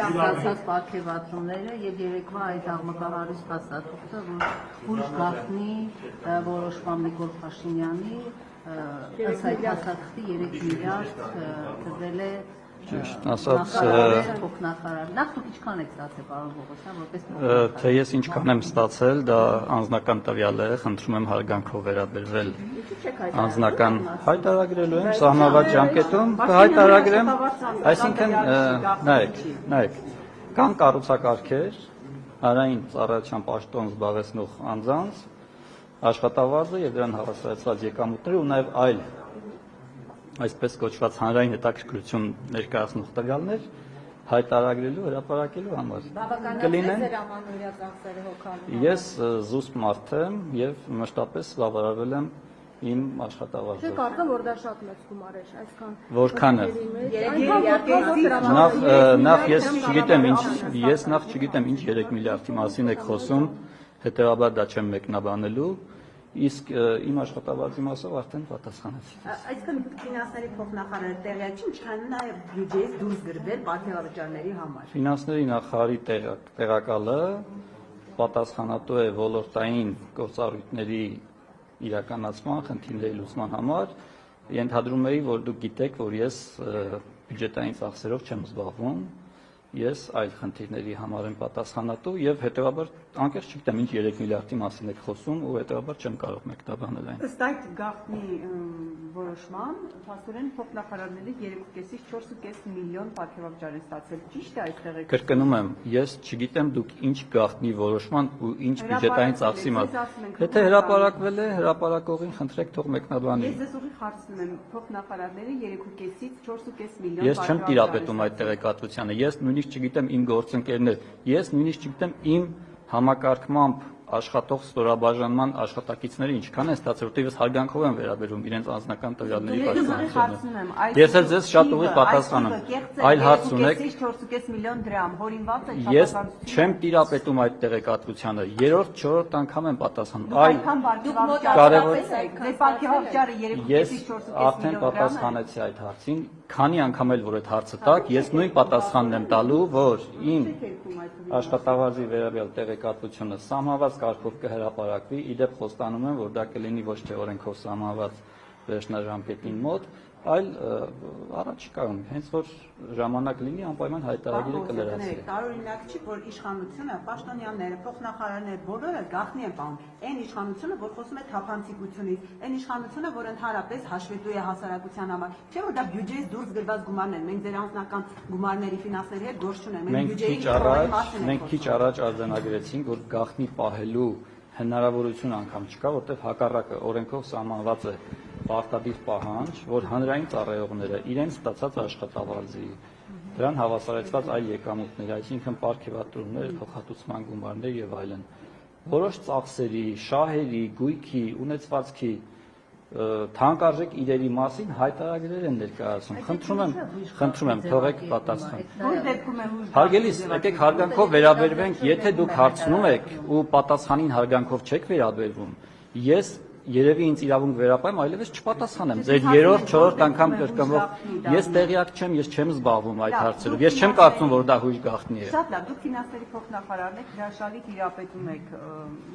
ստացած պարգևատրումները եւ երեկվա այդ աղմկահարույց փաստաթուղթը, որ ուժ գաղտնի որոշման Նիկոլ Փաշինյանի ըստ այդ փաստաթղթի 3 միլիարդ տրվել է ասած նախ դուք ինչքան եք ստացել պարոն Պողոսյան որպես թե ես ինչքան եմ ստացել դա անձնական տվյալ է խնդրում եմ հարգանքով վերաբերվել անձնական հայտարարելու եմ սահմանված ժամկետում կհայտարարեմ այսինքն նայեք կան կառուցակարգեր հանրային ծառայության պաշտոն զբաղեցնող անձանց աշխատավարձը եւ դրան հավասարեցված եկամուտները ու նաեւ այլ այսպես կոչված հանրային հետաքրքրություն ներկայացնող տվյալներ հայտարարելու հրապարակելու համար կլինեն ես զուսպ մարդ եմ եւ մշտապես բավարարվել եմ իմ աշխատավարձով Չէ կարծեմ որ դա շատ մեծ գումար է այսքան որքանը նախ չգիտեմ ինչ 3 միլիարդի մասին եք խոսում հետեւաբար դա չեմ մեկնաբանելու իսկ իմ աշխատավարձի մասով արդեն պատասխանեցի Այսինքն ֆինանսների փոխնախարարը տեղյակ չի ինչքան նաև բյուջեից դուրս գրվել պարգևավճարների համար Ֆինանսների նախարարի տեղակալը պատասխանատու է ոլորտային գործառույթների իրականացման խնդիրների լուծման համար ենթադրում էի որ դուք գիտեք որ ես բյուջետային ծախսերով չեմ զբաղվում ես այլ խնդիրների համար եմ պատասխանատու եւ հետեւաբար անկեղծ չգիտեմ ինչ 3 միլիարդի մասին եք խոսում ու հետեւաբար չեմ կարող մեկնաբանել այն Ըստ այդ գաղտնի որոշման փաստորեն փոխնախարարները 3.5-ից 4.5 միլիոն պարգևավճար են ստացել ճիշտ է այդտեղ եք Կրկնում եմ ես չգիտեմ դուք ինչ գաղտնի որոշման ու ինչ բյուջետային ծախսի մասին Եթե հրապարակվել է հրապարակողին խնդրեք թող մեկնաբանի Ես ձեզ ուղիղ հարցնում եմ փոխնախարարները 3.5-ից 4.5 միլիոն Ես չեմ տիրապետում այդ տեղեկատվությանը ես նույնիսկ չգիտեմ իմ գործընկերներ ես նույնիսկ չգիտեմ իմ համակարգմամբ աշխատող ստորաբաժանման աշխատակիցները ինչքան են ստացել, որտեղ ես հարգանքով եմ վերաբերում իրենց անձնական տվյալների պաշտպանությանը։ Ես էլ ձեզ շատ ուղիղ պատասխանում եմ։ Այլ հարց ունեք 4.5 միլիոն դրամ, հորինված է Ես չեմ տիրապետում այդ տեղեկատվությանը։ Երրորդ, չորրորդ անգամ եմ պատասխանում։ Այլ Ես արդեն պատասխանեցի այդ հարցին, քանի անգամ էլ որ այդ հարցը տակ, ես նույն պատասխանն եմ տալու, որ իմ աշխատավարձի վերաբերյալ տեղեկատվությունը սահմանված կարգով կհրապարակվի, իդեպ խոստանում եմ, որ դա կլինի ոչ թե օրենքով սահմանված վերջնաժամկետին մոտ, այլ առաջիկայում, հենց որ ժամանակ լինի, անպայման հայտարարագիրը կլրացվի։ Տարօրինակ չի, որ իշխանությունը, պաշտոնյաները, փոխնախարարները բոլորը գաղտնի են պահում։ Այն իշխանությունը, որ խոսում է թափանցիկությունից, այն իշխանությունը, որ ընդհանրապես հաշվետու է հասարակության համար, չէ՞ որ դա բյուջեից դուրս գրված գումարն են, մենք ձեր անձնական գումարների ֆինանսների հետ գործ չունենք, մենք բյուջեի Մենք քիչ առաջ արձանագրեցինք, որ գաղտնի պահելու հնարավորություն անգամ չկա, որտեղ հակառակը օրենքով սահմանված է պարտադիր պահանջ, որ հանրային ծառայողները իրենց ստացած աշխատավարձի դրան հավասարեցված այլ եկամուտներ, այսինքն պարգևատրումներ, փոխհատուցման գումարներ եւ այլն, որոշ ծախսերի, շահերի, գույքի, ունեցվածքի թանկարժեք իրերի մասին հայտարարներ են ներկայացում։ Խնդրում եմ, թողեք պատասխան։ Հարգելիս, եկեք հարգանքով վերաբերվենք, եթե դուք հարցնում եք ու պատասխանին հարգանքով չեք վերաբերվում, ես երևի ինձ իրավունք վերապայեմ, այլևս չպատասխանեմ։ Ձեր երրորդ, չորրորդ անգամ կրկնվող ես տեղյակ չեմ, ես չեմ զբաղվում այդ հարցերով։ Ես չեմ կարծում, որ դա հույժ գաղտնի է։ Շատ լավ, դուք ֆինանսների փոխնախարարն եք, հրաշալի տիրապետում եք,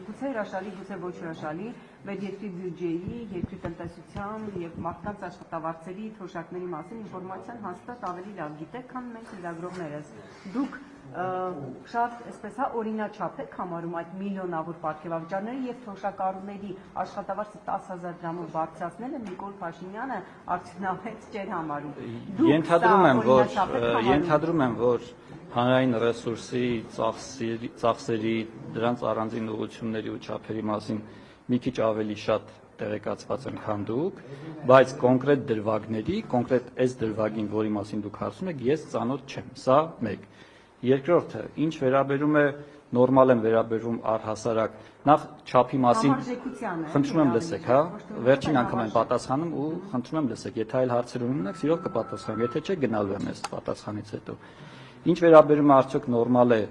գուցե հրաշալի, գուցե ոչ հրաշալի, մեր երկրի բյուջեի, երկրի տնտեսության եւ մարդկանց աշխատավարձերի թոշակների մասին ինֆորմացիան հաստատ ավելի լավ գիտեք, քան մենք լրագրողներս։ Դուք շատ այսպես օրինաչափ եք համարում այդ միլիոնավոր պարգևավճարները եւ թոշակառուների աշխատավարձը 10,000 դրամով բարձրացնելը Նիկոլ Փաշինյանը արդյունավետ չէր համարում։ Ենթադրում եմ, որ հանրային ռեսուրսի ծախսերի դրանց առանձին ուղղությունների ու չափերի մասին մի քիչ ավելի շատ տեղեկացված եմ, քան դուք, բայց կոնկրետ դրվագների, կոնկրետ այս դրվագին, որի մասին դուք հարցնում եք, ես ծանոթ չեմ։ Սա մեկ։ Երկրորդը, ինչ վերաբերում է նորմալ եմ վերաբերվում առհասարակ նախ չափի մասին խնդրում եմ լսեք, հա, վերջին անգամ եմ պատասխանում ու խնդրում եմ լսեք, եթե այլ հարցեր ունենաք, սիրով կպատասխանեմ, եթե չէ գնալու եմ այս պատասխանից հետո։ Ինչ վերաբերում է արդյոք նորմալ է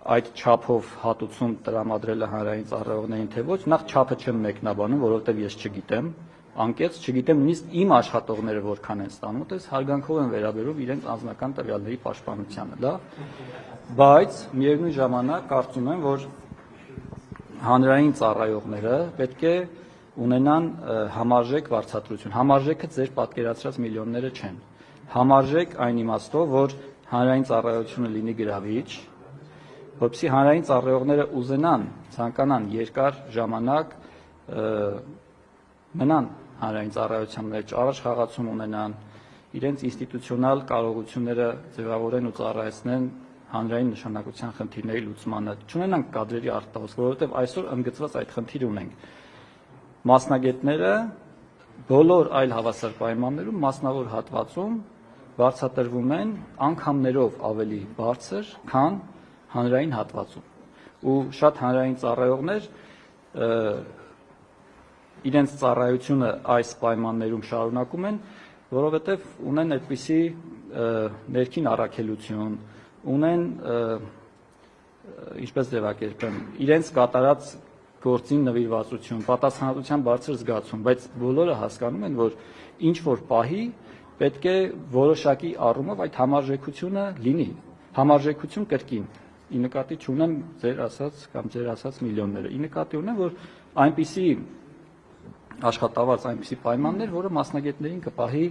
այդ չափով հատուցում տրամադրելը հանրային ծառայողներին թե ոչ, նախ չափը չեմ մեկնաբանում, որովհետև ես չգիտեմ, անկեղծ, չգիտեմ նույնիսկ իմ աշխատողները որքան են ստանում, դες հարգանքով են վերաբերում իրենց անձնական տվյալների պաշտպանությանը, դա, բայց միևնույն ժամանակ կարծում եմ, որ հանրային ծառայողները պետք է ունենան համարժեք վարձատրություն։ Համարժեքը ձեր պատկերացրած միլիոնները չեն։ Համարժեք այն իմաստով, որ հանրային ծառայությունը լինի գրավիչ, որպեսզի հանրային ծառայողները ուզենան, ցանկանան երկար ժամանակ մնան հանրային ծառայության մեջ, առաջ խաղացում ունենան, իրենց ինստիտուցիոնալ կարողությունները ձևավորեն ու ծառայեցնեն հանրային նշանակության խնդիրների լուծմանը, չունենանք կադրերի արտահոսք, որովհետև այսօր ընդգծված այդ խնդիրը ունենք։ Մասնագետները բոլոր այլ հավասար պայմաններում մասնավոր հատվածում վարձատրվում են անգամներով ավելի բարձր, քան հանրային հատվածում։ Ու շատ հանրային ծառայողներ իրենց ծառայությունը այս պայմաններում շարունակում են, որովհետև ունեն այդպիսի ներքին առաքելություն, ունեն, ինչպես ձևակերպեմ, իրենց կատարած գործին նվիրվածություն, պատասխանատվության բարձր զգացում, բայց բոլորը հասկանում են, որ ինչ որ պահի պետք է որոշակի առումով այդ համարժեքությունը լինի, համարժեքություն կրկին, ի նկատի չունեմ ձեր ասած միլիոնները, ի նկատի ունեմ, որ այնպիսի աշխատավարձ, այնպիսի պայմաններ, որը մասնագետներին կպահի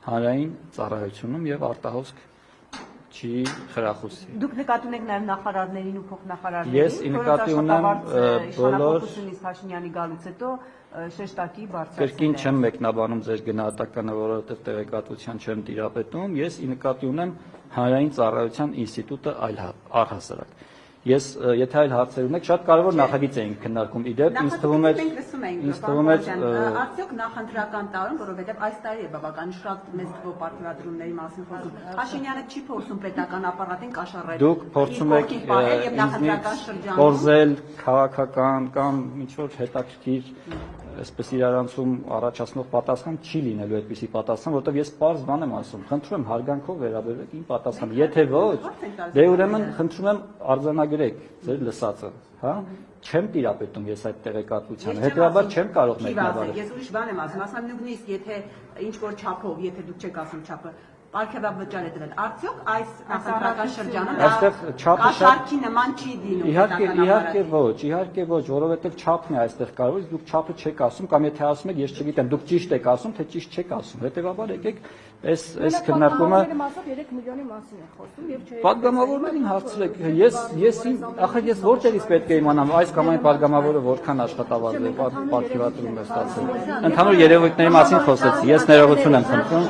հանրային ծառայությունում եւ արտահոսք չի խրախուսի։ Դուք նկատի ունեք նաև նախարարներին ու փոխնախարարներին, Ես ի նկատի ունեմ բոլոր Փաշինյանի գալուց հետո շեշտակի բարձրացել։ Կրկին չեմ մեկնաբանում ձեր գնահատականը, որովհետև տեղեկատվության չեմ տիրապետում, ես ի նկատի ունեմ հանրային ծառայության ինստիտուտը առհասարակ։ Ես եթե այլ հարցեր ունեք, շատ կարևոր նախագիծ էինք քննարկում իդեպ, ինձ թվում էր արդյոք նախընտրական տարում, որովհետև այս տարի է բավական շատ մեծ թվով պարտավորությունների մասին խոսում։ Փաշինյանը չի փորձում պետական ապարատին կաշառել։ Դուք փորձում եք կորզել քաղաքական կամ ինչ որ հետաքրքիր այսպես իրարանցում առաջացնող պատասխան չի լինելու այդպիսի պատասխան, որովհետև ես պարզ բան եմ ասում, խնդրում եմ հարգանքով վերաբերեք իմ պատասխանը, եթե ոչ, դե ուրեմն խնդրում եմ արձանագրեք ձեր լսածը, հա, չեմ տիրապետում ես այդ տեղեկատվությանը, հետեւաբար չեմ կարող մեկնաբանել։ Ես ուրիշ բան եմ ասում, ասում նույնիսկ եթե ինչ որ չափով, եթե դուք չեք ասում չափը, պարգևավճար է տվել, արդյոք այս նախընտրական շրջանում կաշառքի նման չի դինում։ Իհարկե ոչ, որովհետև չափն է այստեղ կարևոր, դուք չափը չեք ասում, կամ եթե ասում եք, ես չգիտեմ, դուք ճիշտ եք ասում, թե ճիշտ չեք ասում։ Հետևաբար եկեք այս քննարկումը 3 միլիոնի մասին է խոսում եւ չէ։ Պատգամավորներին հարցրեք, ես որտեղից պետք է իմանամ այս կամ այն պատգամավորը որքան աշխատավարձ է պարգևատրում է ստացել։ Ընդհանուր երևույթների մասին խոսեցի, ես ներողություն եմ խնդրում։